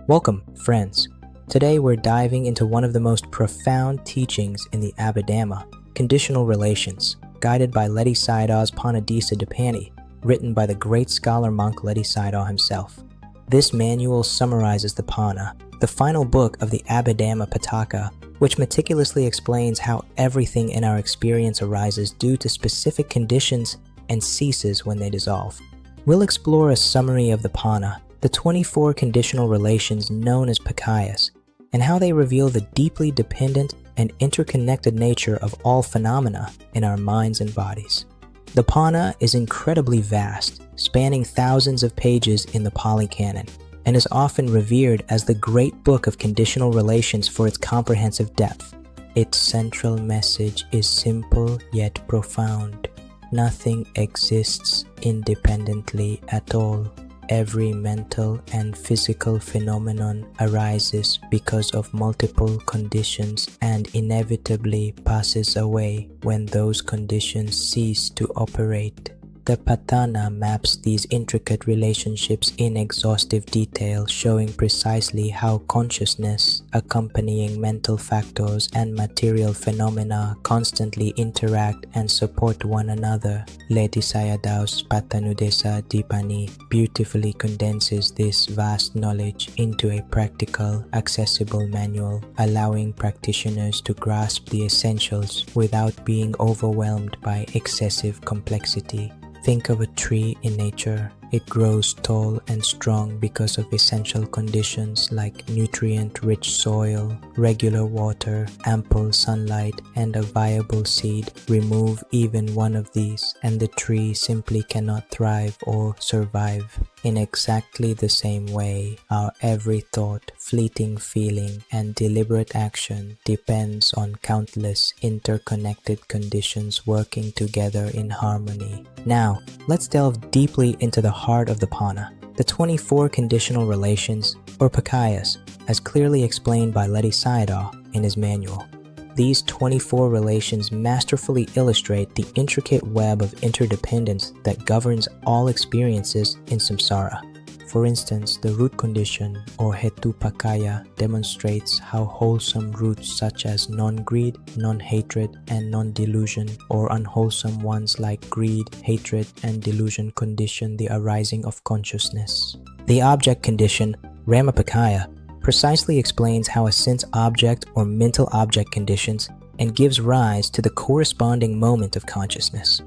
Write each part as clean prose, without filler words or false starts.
Welcome, friends. Today we're diving into one of the most profound teachings in the Abhidhamma, conditional relations, guided by Ledi Sayadaw's Panadisa Dipani, written by the great scholar monk Ledi Sayadaw himself. This manual summarizes the Pana, the final book of the Abhidhamma Pitaka, which meticulously explains how everything in our experience arises due to specific conditions and ceases when they dissolve. We'll explore a summary of the Pana, the 24 conditional relations known as Pakayas, and how they reveal the deeply dependent and interconnected nature of all phenomena in our minds and bodies. The Pana is incredibly vast, spanning thousands of pages in the Pali Canon, and is often revered as the great book of conditional relations for its comprehensive depth. Its central message is simple yet profound. Nothing exists independently at all. Every mental and physical phenomenon arises because of multiple conditions and inevitably passes away when those conditions cease to operate. The Patana maps these intricate relationships in exhaustive detail, showing precisely how consciousness, accompanying mental factors and material phenomena constantly interact and support one another. Ledi Sayadaw's Patanudesa Dipani beautifully condenses this vast knowledge into a practical, accessible manual, allowing practitioners to grasp the essentials without being overwhelmed by excessive complexity. Think of a tree in nature. It grows tall and strong because of essential conditions like nutrient-rich soil, regular water, ample sunlight, and a viable seed. Remove even one of these, and the tree simply cannot thrive or survive. In exactly the same way, our every thought, fleeting feeling, and deliberate action depends on countless interconnected conditions working together in harmony. Now, let's delve deeply into the heart of the Pana, the 24 conditional relations, or Pakayas, as clearly explained by Ledi Sayadaw in his manual. These 24 relations masterfully illustrate the intricate web of interdependence that governs all experiences in samsara. For instance, the root condition, or Hetu Pakaya, demonstrates how wholesome roots such as non-greed, non-hatred, and non-delusion, or unwholesome ones like greed, hatred, and delusion condition the arising of consciousness. The object condition, Ramapakaya, precisely explains how a sense object or mental object conditions and gives rise to the corresponding moment of consciousness.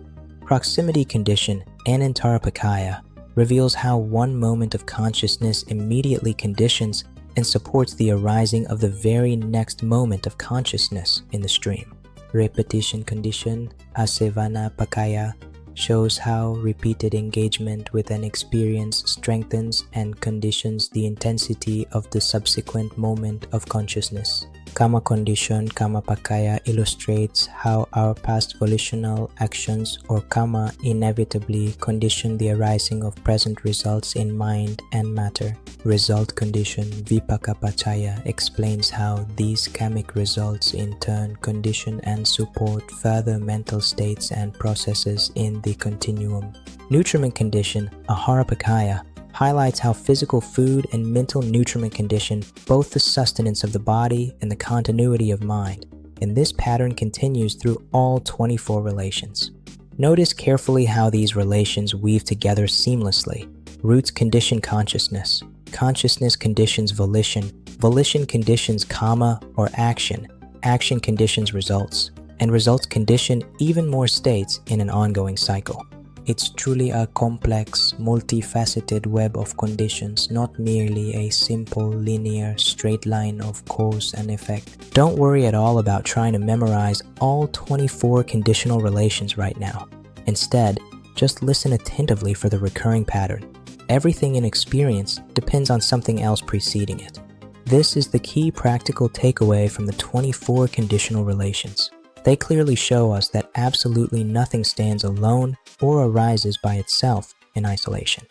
Proximity condition, Anantarapakaya, reveals how one moment of consciousness immediately conditions and supports the arising of the very next moment of consciousness in the stream. Repetition condition, Asevana Pakaya, shows how repeated engagement with an experience strengthens and conditions the intensity of the subsequent moment of consciousness. Kama condition, Kama Pakaya, illustrates how our past volitional actions or karma inevitably condition the arising of present results in mind and matter. Result condition, Vipaka Pachaya, explains how these karmic results in turn condition and support further mental states and processes in the continuum. Nutriment condition, Aharapakaya, highlights how physical food and mental nutriment condition both the sustenance of the body and the continuity of mind, and this pattern continues through all 24 relations. Notice carefully how these relations weave together seamlessly. Roots condition consciousness. Consciousness conditions volition. Volition conditions karma or action. Action conditions results. And results condition even more states in an ongoing cycle. It's truly a complex, multifaceted web of conditions, not merely a simple, linear, straight line of cause and effect. Don't worry at all about trying to memorize all 24 conditional relations right now. Instead, just listen attentively for the recurring pattern. Everything in experience depends on something else preceding it. This is the key practical takeaway from the 24 conditional relations. They clearly show us that absolutely nothing stands alone or arises by itself in isolation.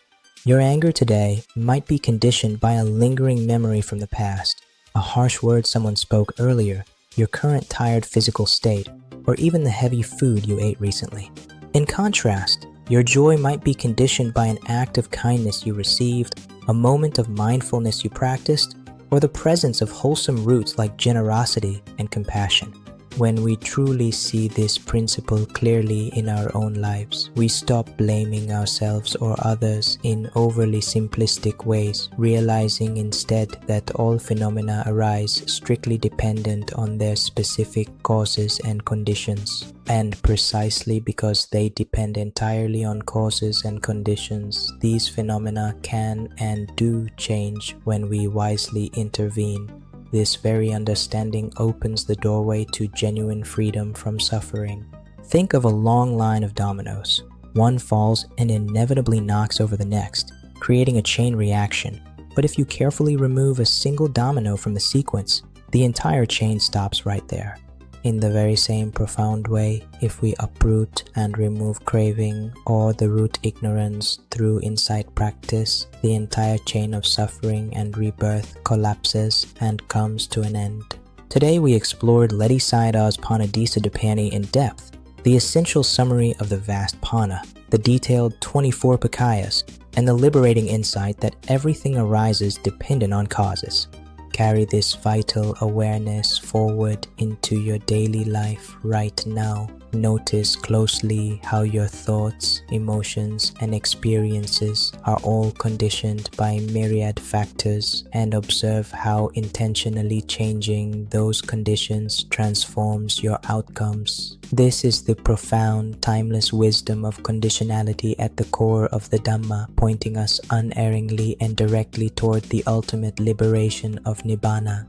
Your anger today might be conditioned by a lingering memory from the past, a harsh word someone spoke earlier, your current tired physical state, or even the heavy food you ate recently. In contrast, your joy might be conditioned by an act of kindness you received, a moment of mindfulness you practiced, or the presence of wholesome roots like generosity and compassion. When we truly see this principle clearly in our own lives, we stop blaming ourselves or others in overly simplistic ways, realizing instead that all phenomena arise strictly dependent on their specific causes and conditions. And precisely because they depend entirely on causes and conditions, these phenomena can and do change when we wisely intervene. This very understanding opens the doorway to genuine freedom from suffering. Think of a long line of dominoes. One falls and inevitably knocks over the next, creating a chain reaction. But if you carefully remove a single domino from the sequence, the entire chain stops right there. In the very same profound way, if we uproot and remove craving or the root ignorance through insight practice, the entire chain of suffering and rebirth collapses and comes to an end. Today we explored Ledi Sayadaw's Panadisa in depth, the essential summary of the vast Pana, the detailed 24 Pakayas, and the liberating insight that everything arises dependent on causes. Carry this vital awareness forward into your daily life right now. Notice closely how your thoughts, emotions, and experiences are all conditioned by myriad factors, and observe how intentionally changing those conditions transforms your outcomes. This is the profound, timeless wisdom of conditionality at the core of the Dhamma, pointing us unerringly and directly toward the ultimate liberation of Nibbana.